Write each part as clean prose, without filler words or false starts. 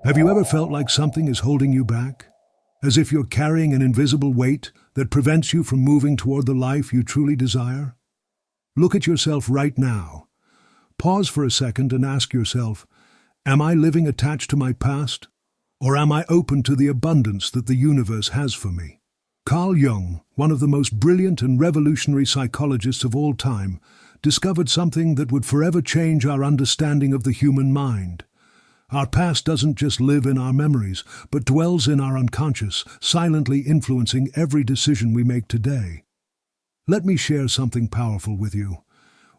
Have you ever felt like something is holding you back? As if you're carrying an invisible weight that prevents you from moving toward the life you truly desire? Look at yourself right now. Pause for a second and ask yourself, am I living attached to my past? Or am I open to the abundance that the universe has for me? Carl Jung, one of the most brilliant and revolutionary psychologists of all time, discovered something that would forever change our understanding of the human mind. Our past doesn't just live in our memories, but dwells in our unconscious, silently influencing every decision we make today. Let me share something powerful with you.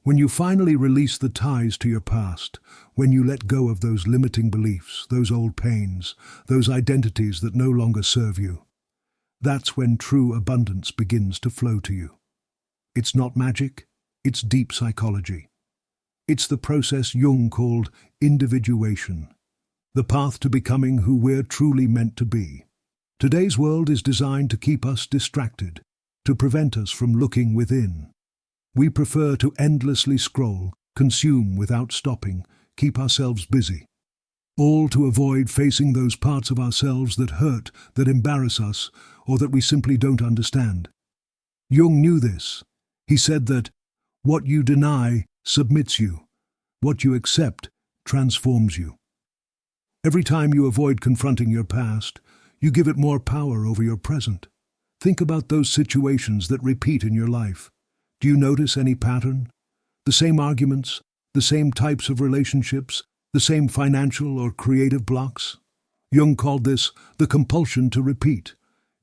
When you finally release the ties to your past, when you let go of those limiting beliefs, those old pains, those identities that no longer serve you, that's when true abundance begins to flow to you. It's not magic, it's deep psychology. It's the process Jung called individuation, the path to becoming who we're truly meant to be. Today's world is designed to keep us distracted, to prevent us from looking within. We prefer to endlessly scroll, consume without stopping, keep ourselves busy, all to avoid facing those parts of ourselves that hurt, that embarrass us, or that we simply don't understand. Jung knew this. He said that what you deny submits you, what you accept transforms you. Every time you avoid confronting your past, you give it more power over your present. Think about those situations that repeat in your life. Do you notice any pattern? The same arguments, the same types of relationships, the same financial or creative blocks? Jung called this the compulsion to repeat.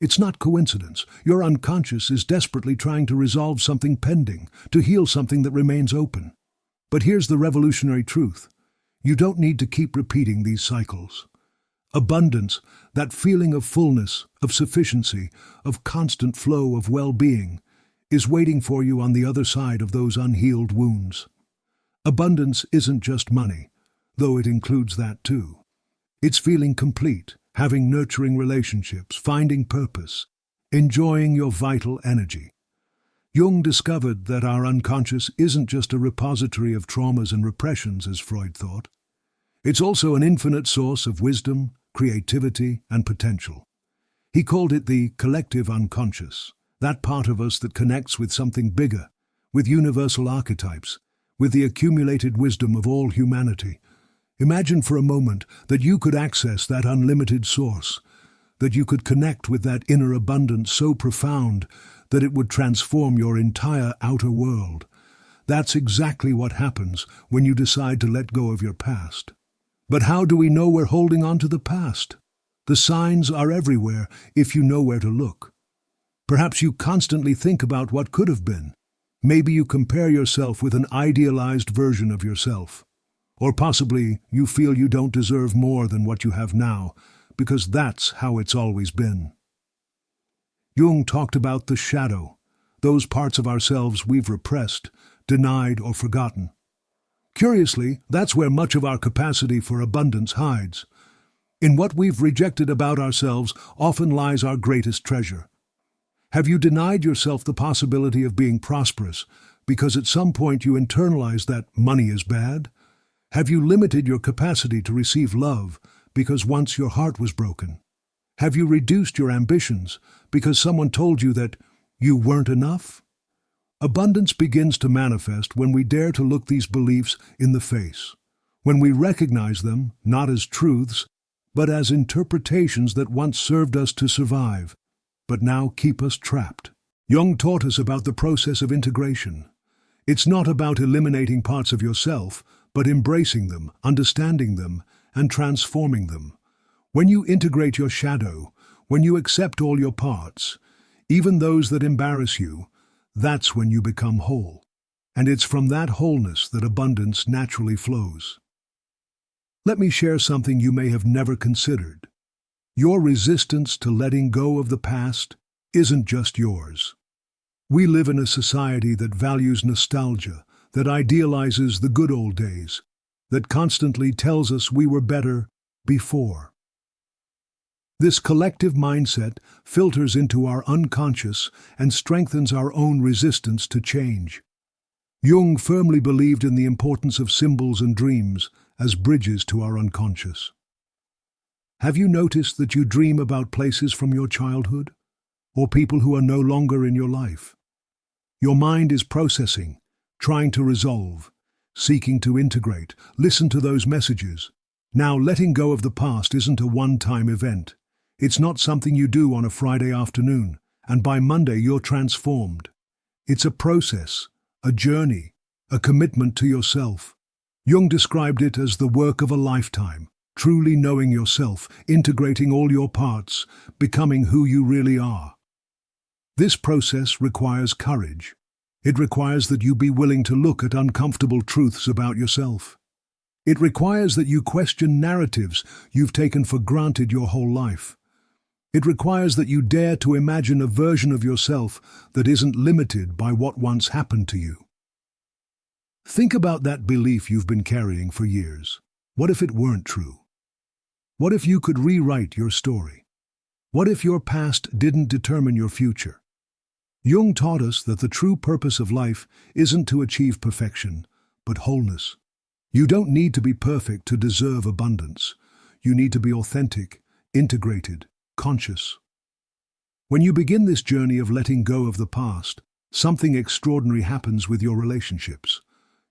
It's not coincidence. Your unconscious is desperately trying to resolve something pending, to heal something that remains open. But here's the revolutionary truth. You don't need to keep repeating these cycles. Abundance, that feeling of fullness, of sufficiency, of constant flow of well-being, is waiting for you on the other side of those unhealed wounds. Abundance isn't just money, though it includes that too. It's feeling complete, having nurturing relationships, finding purpose, enjoying your vital energy. Jung discovered that our unconscious isn't just a repository of traumas and repressions, as Freud thought. It's also an infinite source of wisdom, creativity, and potential. He called it the collective unconscious, that part of us that connects with something bigger, with universal archetypes, with the accumulated wisdom of all humanity. Imagine for a moment that you could access that unlimited source, that you could connect with that inner abundance so profound that it would transform your entire outer world. That's exactly what happens when you decide to let go of your past. But how do we know we're holding on to the past? The signs are everywhere if you know where to look. Perhaps you constantly think about what could have been. Maybe you compare yourself with an idealized version of yourself. Or possibly you feel you don't deserve more than what you have now, because that's how it's always been. Jung talked about the shadow, those parts of ourselves we've repressed, denied, or forgotten. Curiously, that's where much of our capacity for abundance hides. In what we've rejected about ourselves often lies our greatest treasure. Have you denied yourself the possibility of being prosperous because at some point you internalized that money is bad? Have you limited your capacity to receive love because once your heart was broken? Have you reduced your ambitions because someone told you that you weren't enough? Abundance begins to manifest when we dare to look these beliefs in the face, when we recognize them not as truths, but as interpretations that once served us to survive, but now keep us trapped. Jung taught us about the process of integration. It's not about eliminating parts of yourself, but embracing them, understanding them, and transforming them. When you integrate your shadow, when you accept all your parts, even those that embarrass you, that's when you become whole. And it's from that wholeness that abundance naturally flows. Let me share something you may have never considered. Your resistance to letting go of the past isn't just yours. We live in a society that values nostalgia, that idealizes the good old days, that constantly tells us we were better before. This collective mindset filters into our unconscious and strengthens our own resistance to change. Jung firmly believed in the importance of symbols and dreams as bridges to our unconscious. Have you noticed that you dream about places from your childhood? Or people who are no longer in your life? Your mind is processing, trying to resolve, seeking to integrate. Listen to those messages. Now, letting go of the past isn't a one-time event. It's not something you do on a Friday afternoon, and by Monday you're transformed. It's a process, a journey, a commitment to yourself. Jung described it as the work of a lifetime, truly knowing yourself, integrating all your parts, becoming who you really are. This process requires courage. It requires that you be willing to look at uncomfortable truths about yourself. It requires that you question narratives you've taken for granted your whole life. It requires that you dare to imagine a version of yourself that isn't limited by what once happened to you. Think about that belief you've been carrying for years. What if it weren't true? What if you could rewrite your story? What if your past didn't determine your future? Jung taught us that the true purpose of life isn't to achieve perfection, but wholeness. You don't need to be perfect to deserve abundance. You need to be authentic, integrated, conscious. When you begin this journey of letting go of the past, something extraordinary happens with your relationships.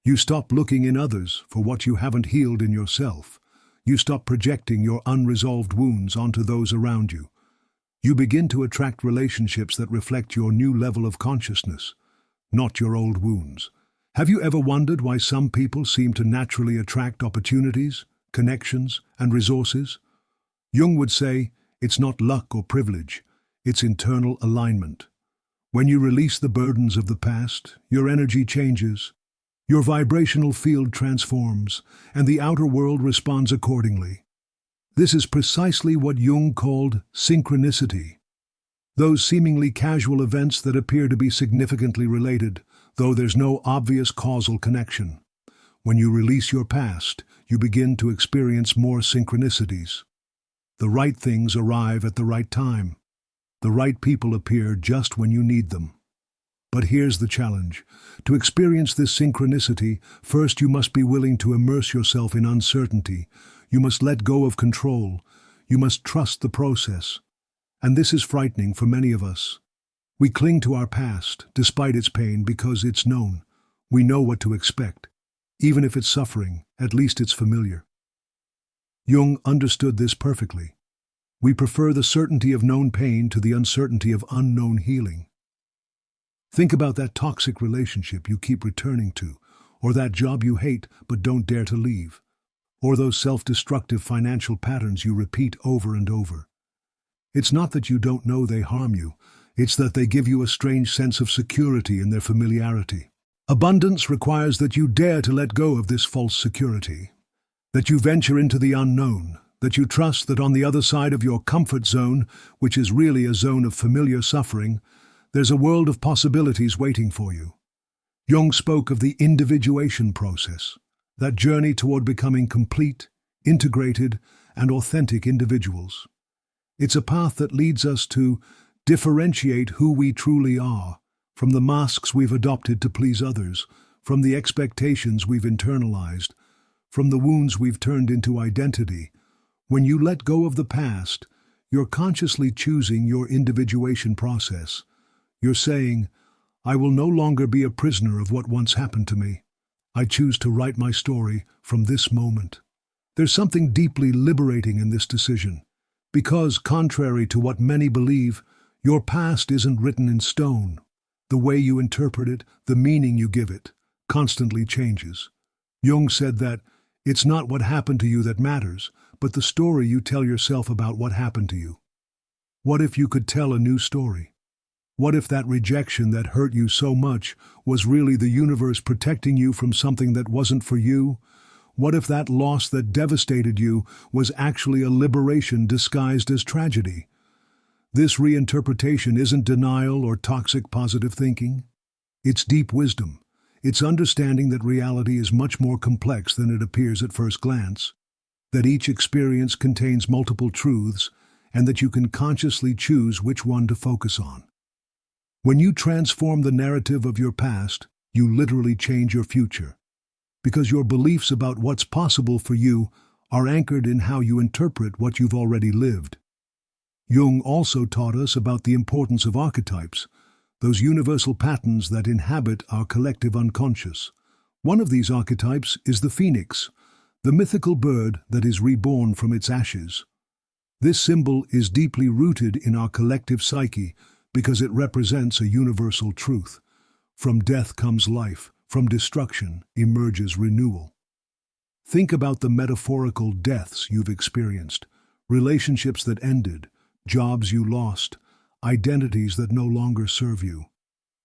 You stop looking in others for what you haven't healed in yourself. You stop projecting your unresolved wounds onto those around you. You begin to attract relationships that reflect your new level of consciousness, not your old wounds. Have you ever wondered why some people seem to naturally attract opportunities, connections, and resources? Jung would say, it's not luck or privilege, it's internal alignment. When you release the burdens of the past, your energy changes, your vibrational field transforms, and the outer world responds accordingly. This is precisely what Jung called synchronicity. Those seemingly casual events that appear to be significantly related, though there's no obvious causal connection. When you release your past, you begin to experience more synchronicities. The right things arrive at the right time. The right people appear just when you need them. But here's the challenge. To experience this synchronicity, first you must be willing to immerse yourself in uncertainty. You must let go of control. You must trust the process. And this is frightening for many of us. We cling to our past, despite its pain, because it's known. We know what to expect. Even if it's suffering, at least it's familiar. Jung understood this perfectly. We prefer the certainty of known pain to the uncertainty of unknown healing. Think about that toxic relationship you keep returning to, or that job you hate but don't dare to leave, or those self-destructive financial patterns you repeat over and over. It's not that you don't know they harm you, it's that they give you a strange sense of security in their familiarity. Abundance requires that you dare to let go of this false security, that you venture into the unknown, that you trust that on the other side of your comfort zone, which is really a zone of familiar suffering, there's a world of possibilities waiting for you. Jung spoke of the individuation process, that journey toward becoming complete, integrated, and authentic individuals. It's a path that leads us to differentiate who we truly are from the masks we've adopted to please others, from the expectations we've internalized, from the wounds we've turned into identity. When you let go of the past, you're consciously choosing your individuation process. You're saying, I will no longer be a prisoner of what once happened to me. I choose to write my story from this moment. There's something deeply liberating in this decision, because, contrary to what many believe, your past isn't written in stone. The way you interpret it, the meaning you give it, constantly changes. Jung said that it's not what happened to you that matters, but the story you tell yourself about what happened to you. What if you could tell a new story? What if that rejection that hurt you so much was really the universe protecting you from something that wasn't for you? What if that loss that devastated you was actually a liberation disguised as tragedy? This reinterpretation isn't denial or toxic positive thinking. It's deep wisdom. It's understanding that reality is much more complex than it appears at first glance, that each experience contains multiple truths, and that you can consciously choose which one to focus on. When you transform the narrative of your past, you literally change your future, because your beliefs about what's possible for you are anchored in how you interpret what you've already lived. Jung also taught us about the importance of archetypes, those universal patterns that inhabit our collective unconscious. One of these archetypes is the phoenix, the mythical bird that is reborn from its ashes. This symbol is deeply rooted in our collective psyche because it represents a universal truth. From death comes life, from destruction emerges renewal. Think about the metaphorical deaths you've experienced, relationships that ended, jobs you lost, identities that no longer serve you.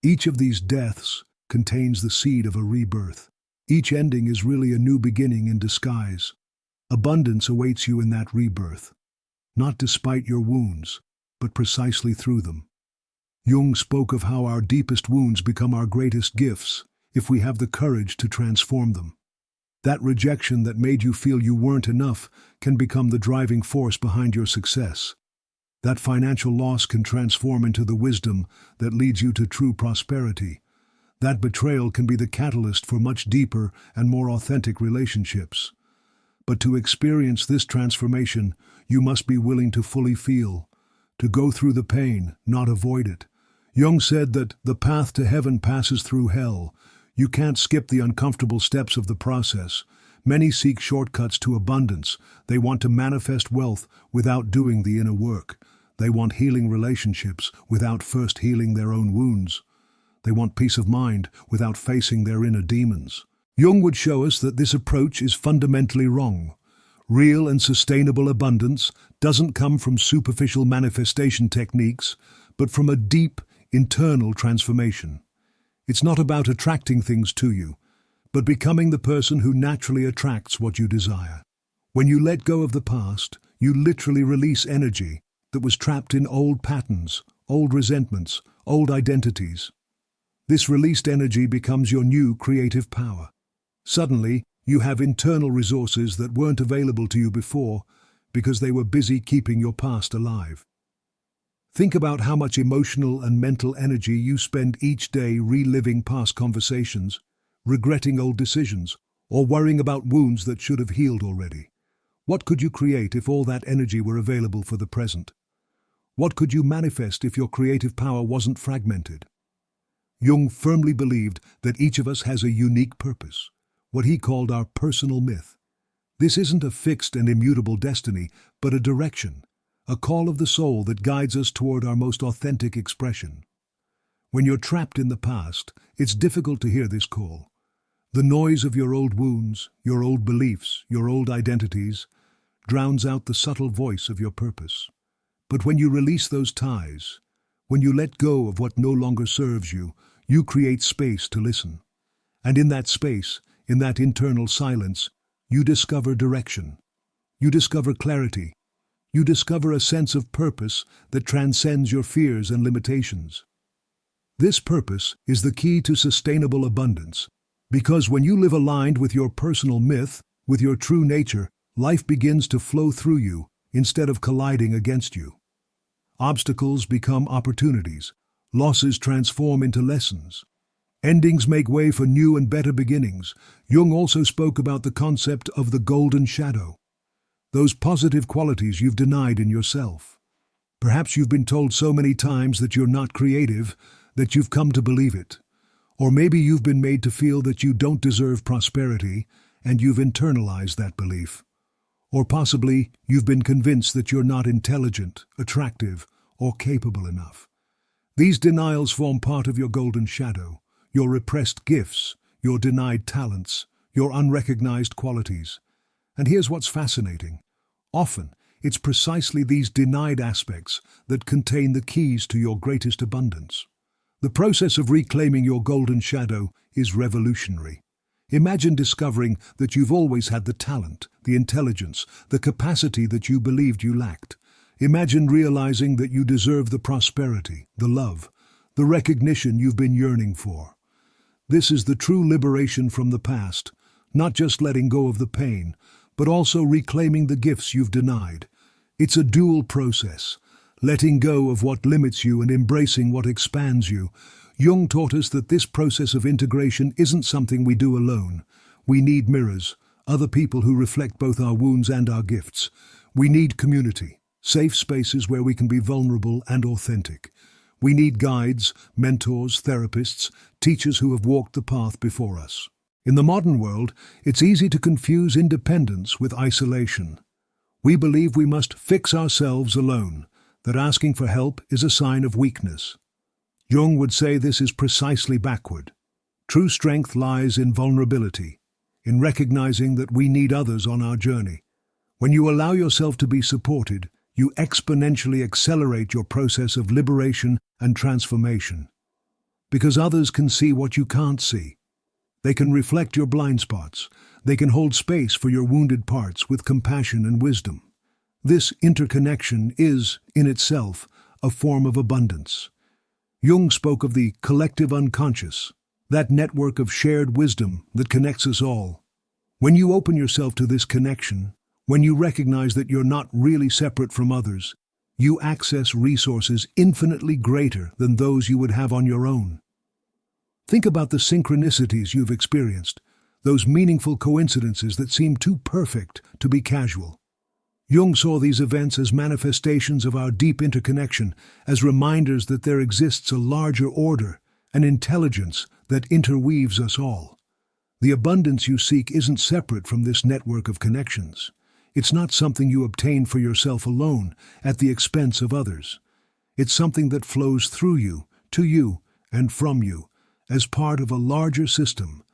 Each of these deaths contains the seed of a rebirth. Each ending is really a new beginning in disguise. Abundance awaits you in that rebirth, not despite your wounds, but precisely through them. Jung spoke of how our deepest wounds become our greatest gifts if we have the courage to transform them. That rejection that made you feel you weren't enough can become the driving force behind your success. That financial loss can transform into the wisdom that leads you to true prosperity. That betrayal can be the catalyst for much deeper and more authentic relationships. But to experience this transformation, you must be willing to fully feel, to go through the pain, not avoid it. Jung said that the path to heaven passes through hell. You can't skip the uncomfortable steps of the process. Many seek shortcuts to abundance. They want to manifest wealth without doing the inner work. They want healing relationships without first healing their own wounds. They want peace of mind without facing their inner demons. Jung would show us that this approach is fundamentally wrong. Real and sustainable abundance doesn't come from superficial manifestation techniques, but from a deep, internal transformation. It's not about attracting things to you, but becoming the person who naturally attracts what you desire. When you let go of the past, you literally release energy that was trapped in old patterns, old resentments, old identities. This released energy becomes your new creative power. Suddenly, you have internal resources that weren't available to you before because they were busy keeping your past alive. Think about how much emotional and mental energy you spend each day reliving past conversations, regretting old decisions, or worrying about wounds that should have healed already. What could you create if all that energy were available for the present? What could you manifest if your creative power wasn't fragmented? Jung firmly believed that each of us has a unique purpose, what he called our personal myth. This isn't a fixed and immutable destiny, but a direction, a call of the soul that guides us toward our most authentic expression. When you're trapped in the past, it's difficult to hear this call. The noise of your old wounds, your old beliefs, your old identities, drowns out the subtle voice of your purpose. But when you release those ties, when you let go of what no longer serves you, you create space to listen. And in that space, in that internal silence, you discover direction. You discover clarity. You discover a sense of purpose that transcends your fears and limitations. This purpose is the key to sustainable abundance, because when you live aligned with your personal myth, with your true nature, life begins to flow through you instead of colliding against you. Obstacles become opportunities. Losses transform into lessons. Endings make way for new and better beginnings. Jung also spoke about the concept of the golden shadow, those positive qualities you've denied in yourself. Perhaps you've been told so many times that you're not creative that you've come to believe it. Or maybe you've been made to feel that you don't deserve prosperity and you've internalized that belief. Or possibly you've been convinced that you're not intelligent, attractive, or capable enough. These denials form part of your golden shadow, your repressed gifts, your denied talents, your unrecognized qualities. And here's what's fascinating. Often, it's precisely these denied aspects that contain the keys to your greatest abundance. The process of reclaiming your golden shadow is revolutionary. Imagine discovering that you've always had the talent, the intelligence, the capacity that you believed you lacked. Imagine realizing that you deserve the prosperity, the love, the recognition you've been yearning for. This is the true liberation from the past, not just letting go of the pain, but also reclaiming the gifts you've denied. It's a dual process, letting go of what limits you and embracing what expands you. Jung taught us that this process of integration isn't something we do alone. We need mirrors, other people who reflect both our wounds and our gifts. We need community, safe spaces where we can be vulnerable and authentic. We need guides, mentors, therapists, teachers who have walked the path before us. In the modern world, it's easy to confuse independence with isolation. We believe we must fix ourselves alone, that asking for help is a sign of weakness. Jung would say this is precisely backward. True strength lies in vulnerability, in recognizing that we need others on our journey. When you allow yourself to be supported, you exponentially accelerate your process of liberation and transformation. Because others can see what you can't see. They can reflect your blind spots. They can hold space for your wounded parts with compassion and wisdom. This interconnection is, in itself, a form of abundance. Jung spoke of the collective unconscious, that network of shared wisdom that connects us all. When you open yourself to this connection, when you recognize that you're not really separate from others, you access resources infinitely greater than those you would have on your own. Think about the synchronicities you've experienced, those meaningful coincidences that seem too perfect to be casual. Jung saw these events as manifestations of our deep interconnection, as reminders that there exists a larger order, an intelligence that interweaves us all. The abundance you seek isn't separate from this network of connections. It's not something you obtain for yourself alone, at the expense of others. It's something that flows through you, to you, and from you, as part of a larger system.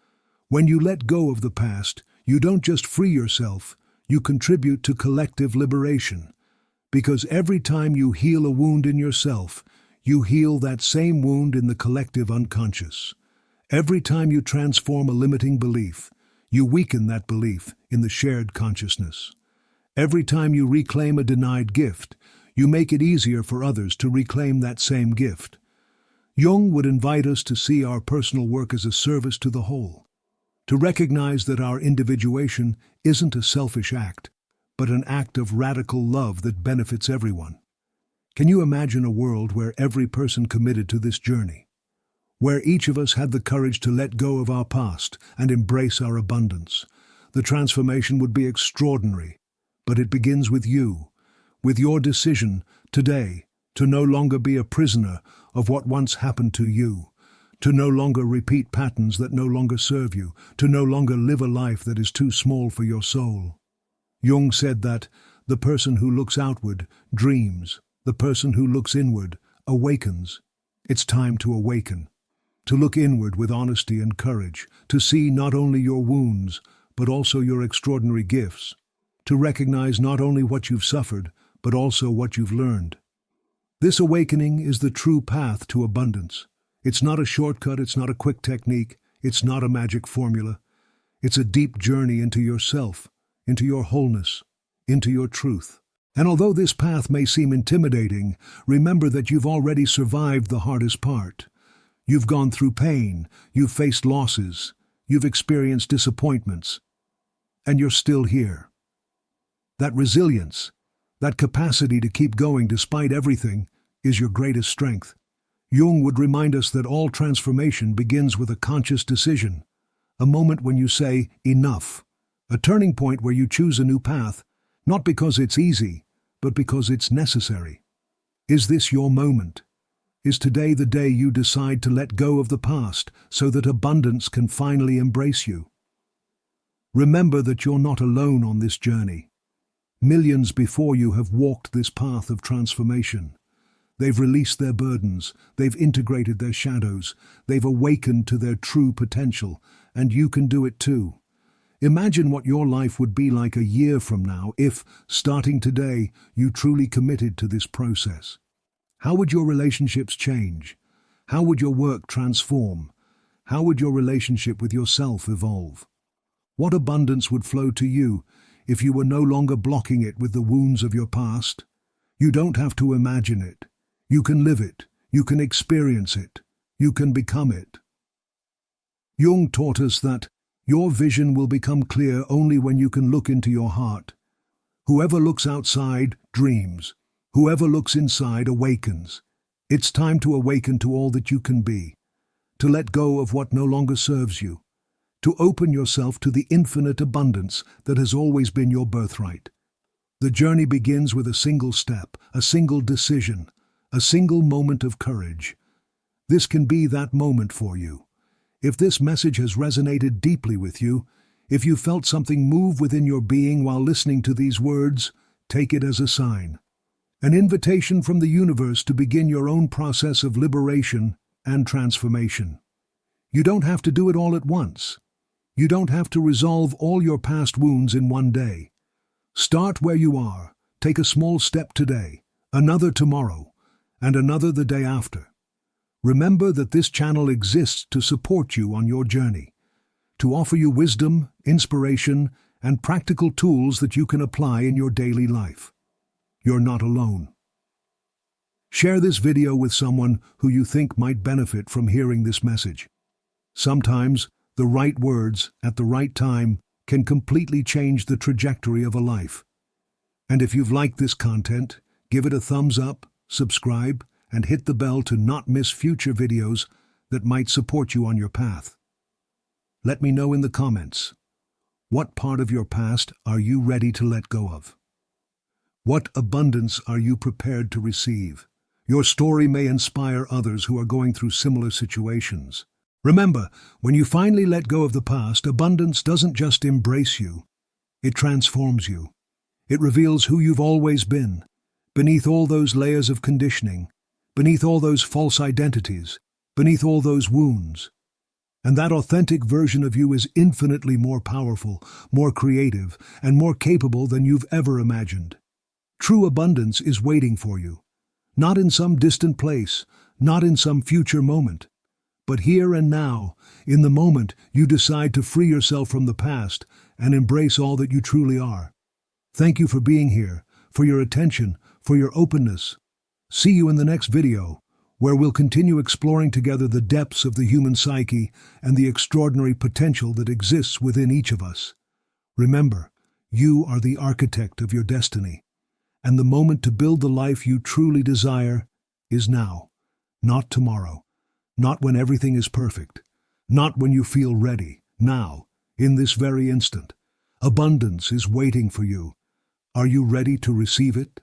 When you let go of the past, you don't just free yourself, you contribute to collective liberation. Because every time you heal a wound in yourself, you heal that same wound in the collective unconscious. Every time you transform a limiting belief, you weaken that belief in the shared consciousness. Every time you reclaim a denied gift, you make it easier for others to reclaim that same gift. Jung would invite us to see our personal work as a service to the whole, to recognize that our individuation isn't a selfish act, but an act of radical love that benefits everyone. Can you imagine a world where every person committed to this journey? Where each of us had the courage to let go of our past and embrace our abundance? The transformation would be extraordinary, but it begins with you, with your decision today to no longer be a prisoner of what once happened to you, to no longer repeat patterns that no longer serve you, to no longer live a life that is too small for your soul. Jung said that the person who looks outward dreams, the person who looks inward awakens. It's time to awaken, to look inward with honesty and courage, to see not only your wounds, but also your extraordinary gifts, to recognize not only what you've suffered, but also what you've learned. This awakening is the true path to abundance. It's not a shortcut, it's not a quick technique, it's not a magic formula. It's a deep journey into yourself, into your wholeness, into your truth. And although this path may seem intimidating, remember that you've already survived the hardest part. You've gone through pain, you've faced losses, you've experienced disappointments, and you're still here. That resilience, that capacity to keep going despite everything, is your greatest strength. Jung would remind us that all transformation begins with a conscious decision, a moment when you say, enough, a turning point where you choose a new path, not because it's easy, but because it's necessary. Is this your moment? Is today the day you decide to let go of the past so that abundance can finally embrace you? Remember that you're not alone on this journey. Millions before you have walked this path of transformation. They've released their burdens, they've integrated their shadows, they've awakened to their true potential, and you can do it too. Imagine what your life would be like a year from now if, starting today, you truly committed to this process. How would your relationships change? How would your work transform? How would your relationship with yourself evolve? What abundance would flow to you if you were no longer blocking it with the wounds of your past? You don't have to imagine it. You can live it. You can experience it. You can become it. Jung taught us that your vision will become clear only when you can look into your heart. Whoever looks outside dreams. Whoever looks inside awakens. It's time to awaken to all that you can be, to let go of what no longer serves you, to open yourself to the infinite abundance that has always been your birthright. The journey begins with a single step, a single decision, a single moment of courage. This can be that moment for you. If this message has resonated deeply with you, if you felt something move within your being while listening to these words, take it as a sign. An invitation from the universe to begin your own process of liberation and transformation. You don't have to do it all at once. You don't have to resolve all your past wounds in one day. Start where you are. Take a small step today, another tomorrow, and another the day after. Remember that this channel exists to support you on your journey, to offer you wisdom, inspiration, and practical tools that you can apply in your daily life. You're not alone. Share this video with someone who you think might benefit from hearing this message. Sometimes, the right words at the right time can completely change the trajectory of a life. And if you've liked this content, give it a thumbs up, subscribe, and hit the bell to not miss future videos that might support you on your path. Let me know in the comments, what part of your past are you ready to let go of? What abundance are you prepared to receive? Your story may inspire others who are going through similar situations. Remember, when you finally let go of the past, abundance doesn't just embrace you, it transforms you. It reveals who you've always been, beneath all those layers of conditioning, beneath all those false identities, beneath all those wounds. And that authentic version of you is infinitely more powerful, more creative, and more capable than you've ever imagined. True abundance is waiting for you, not in some distant place, not in some future moment, but here and now, in the moment you decide to free yourself from the past and embrace all that you truly are. Thank you for being here, for your attention, for your openness. See you in the next video, where we'll continue exploring together the depths of the human psyche and the extraordinary potential that exists within each of us. Remember, you are the architect of your destiny, and the moment to build the life you truly desire is now, not tomorrow. Not when everything is perfect, not when you feel ready, now, in this very instant. Abundance is waiting for you. Are you ready to receive it?